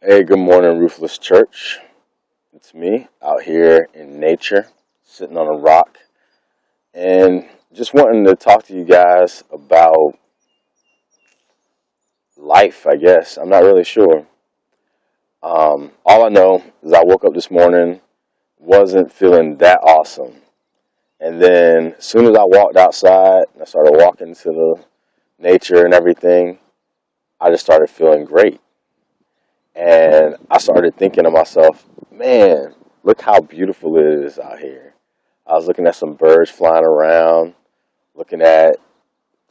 Hey, good morning, Ruthless Church. It's me out here in nature, sitting on a rock, and just wanting to talk to you guys about life, I guess. I'm not really sure. All I know is I woke up this morning, wasn't feeling that awesome. And then as soon as I walked outside and I started walking to the nature and everything, I just started feeling great. And I started thinking to myself, man, look how beautiful it is out here. I was looking at some birds flying around, looking at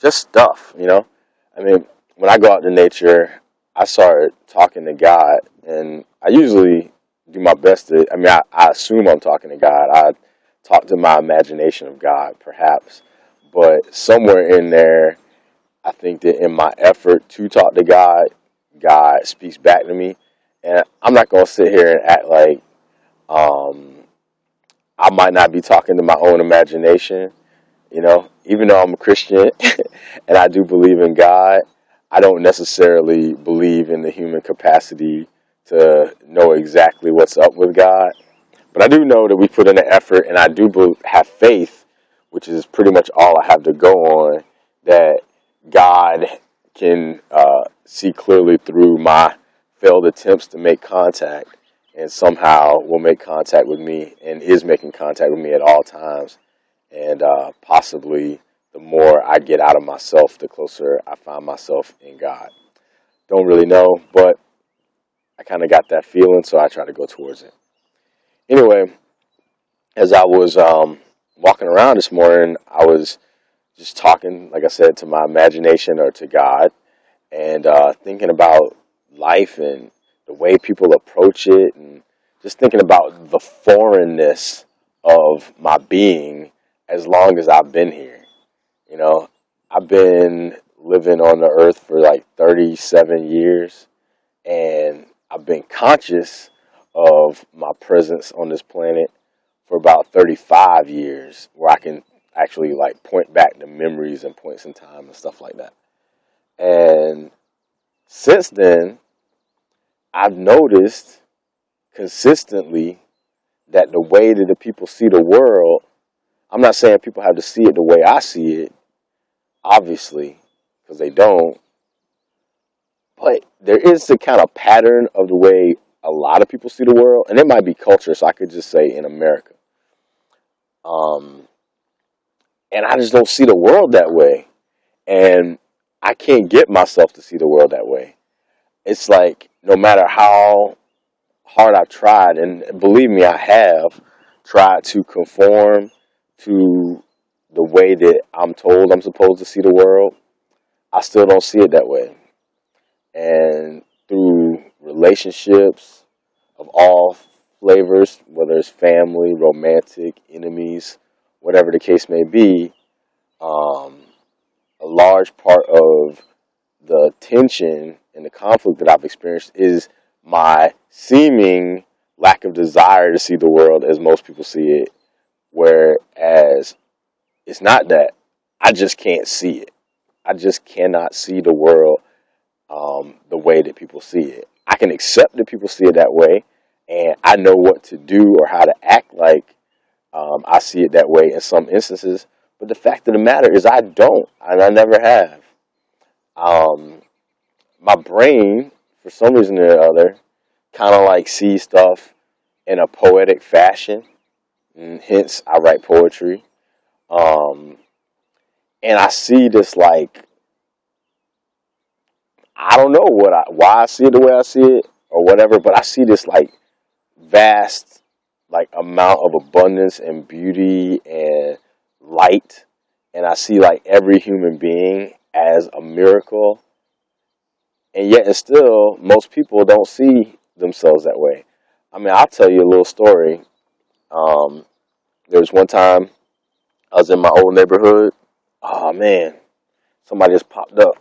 just stuff. I mean, when I go out to nature, I started talking to God, and I usually do my best I assume I'm talking to God. I talk to my imagination of God, perhaps. But somewhere in there, I think that in my effort to talk to God, God speaks back to me. And I'm not going to sit here and act like um, I might not be talking to my own imagination. Even though I'm a Christian and I do believe in God, I don't necessarily believe in the human capacity to know exactly what's up with God. But I do know that we put in an effort, and I do have faith, which is pretty much all I have to go on, that God can see clearly through my failed attempts to make contact, and somehow will make contact with me and is making contact with me at all times. And possibly the more I get out of myself, the closer I find myself in God. Don't really know, but I kind of got that feeling, so I try to go towards it. Anyway, as I was walking around this morning, I was just talking, like I said, to my imagination or to God, and thinking about life and the way people approach it, and just thinking about the foreignness of my being as long as I've been here. You know, I've been living on the earth for like 37 years, and I've been conscious of my presence on this planet for about 35 years, where I can actually like point back to memories and points in time and stuff like that. And since then, I've noticed consistently that the way that the people see the world, I'm not saying people have to see it the way I see it, obviously, because they don't, but there is the kind of pattern of the way a lot of people see the world, and it might be culture, so I could just say in America. Um, and I just don't see the world that way. And I can't get myself to see the world that way. It's like no matter how hard I've tried, and believe me, I have tried to conform to the way that I'm told I'm supposed to see the world, I still don't see it that way. And through relationships of all flavors, whether it's family, romantic, enemies, whatever the case may be, um, a large part of the tension and the conflict that I've experienced is my seeming lack of desire to see the world as most people see it, whereas it's not that. I just can't see it. I just cannot see the world the way that people see it. I can accept that people see it that way, and I know what to do or how to act like I see it that way in some instances. But the fact of the matter is, I don't, and I never have. Um, my brain, for some reason or other, kind of like sees stuff in a poetic fashion, and hence I write poetry. Um, and I see this like I don't know why I see it the way I see it or whatever, but I see this like vast like amount of abundance and beauty and light, and I see like every human being as a miracle, and yet and still most people don't see themselves that way. I mean, I'll tell you a little story. Um, there was one time I was in my old neighborhood. Oh man, somebody just popped up.